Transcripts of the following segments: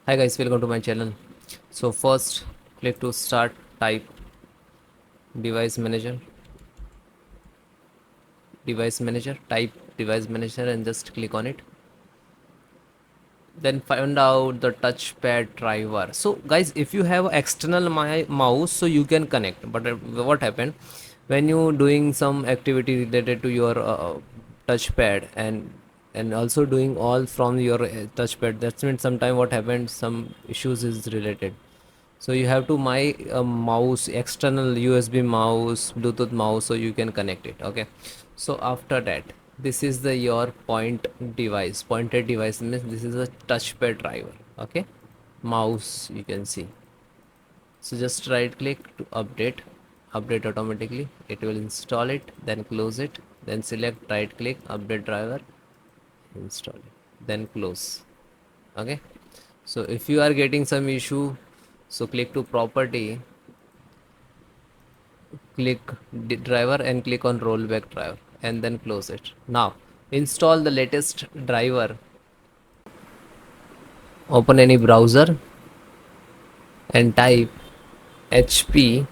Hi guys, welcome to my channel. So first click to start, type device manager, type device manager and just click on it. Then find out the touchpad driver. So guys, if you have external mouse, so you can connect, but what happened when you doing some activity related to your touchpad and also doing all from your touchpad, that's means sometime what happened, some issues is related. So you have to my mouse, external USB mouse, Bluetooth mouse, so you can connect it. Okay, so after that, this is the your pointed device means this is a touchpad driver. Okay, mouse you can see. So just right click to update automatically, it will install it, then close it, then select, right click, update driver, install it, then close. Okay, so if you are getting some issue, so click to property, click driver and click on rollback driver and then close it. Now install the latest driver, open any browser and type HP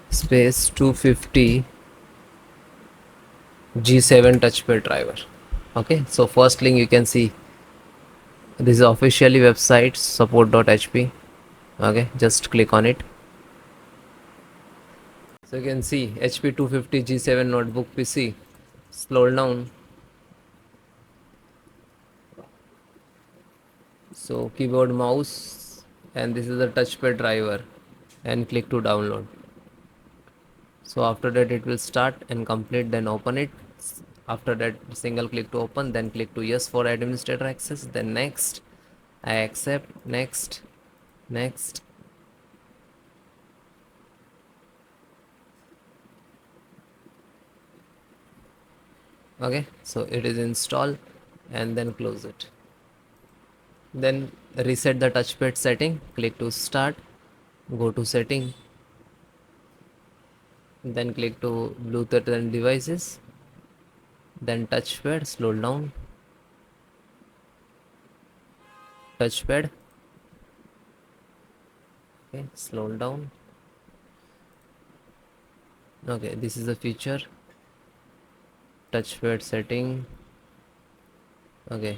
space 250 G7 touchpad driver. Okay, so first link you can see, this is officially website support.hp. Okay, just click on it. So you can see HP 250 G7 notebook PC. Scroll down. So keyboard, mouse, and this is the touchpad driver, and click to download. So after that it will start and complete, then open it. After that single click to open, then click to yes for administrator access, then next, I accept, next. Okay, so it is installed and then close it. Then reset the touchpad setting, click to start, go to setting, then click to Bluetooth and devices, then touchpad, slow down, touchpad. Okay, slow down. Okay, this is the feature, touchpad setting. Okay,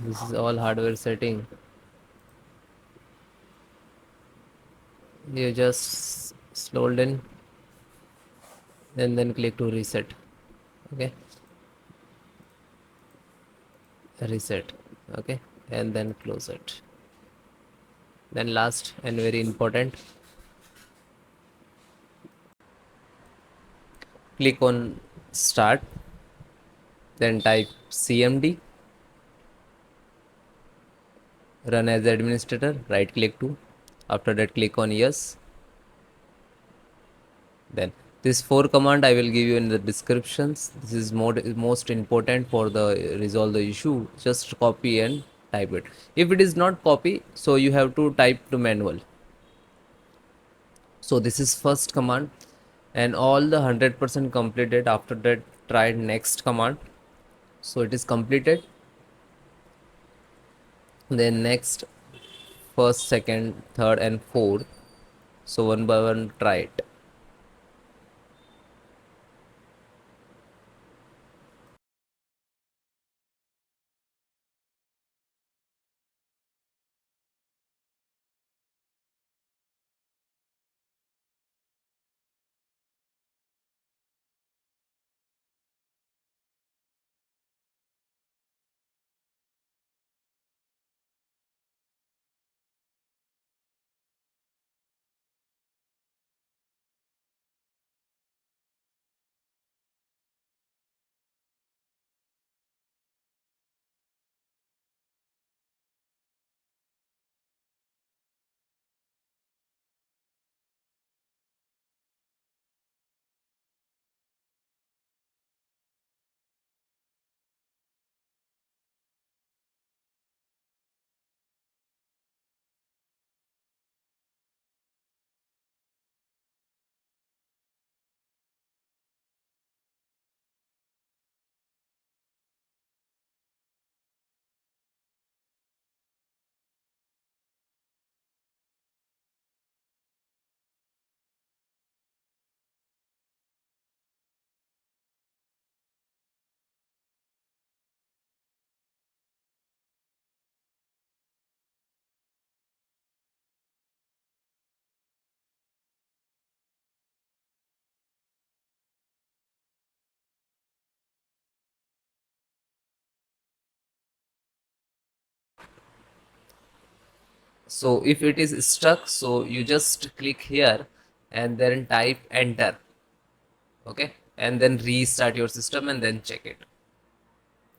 this is all hardware setting. You just slow in and then click to reset. Okay, reset. Okay, and then close it. Then last and very important, click on start, then type cmd, run as administrator, right click to, after that click on yes. Then this 4 command I will give you in the descriptions. This is most important for the resolve the issue. Just copy and type it. If it is not copy, so you have to type to manual. So this is first command and all the 100% completed. After that try next command, so it is completed. Then next, first, second, third and fourth, so one by one try it. So if it is stuck, so you just click here and then type enter. Okay, and then restart your system and then check it.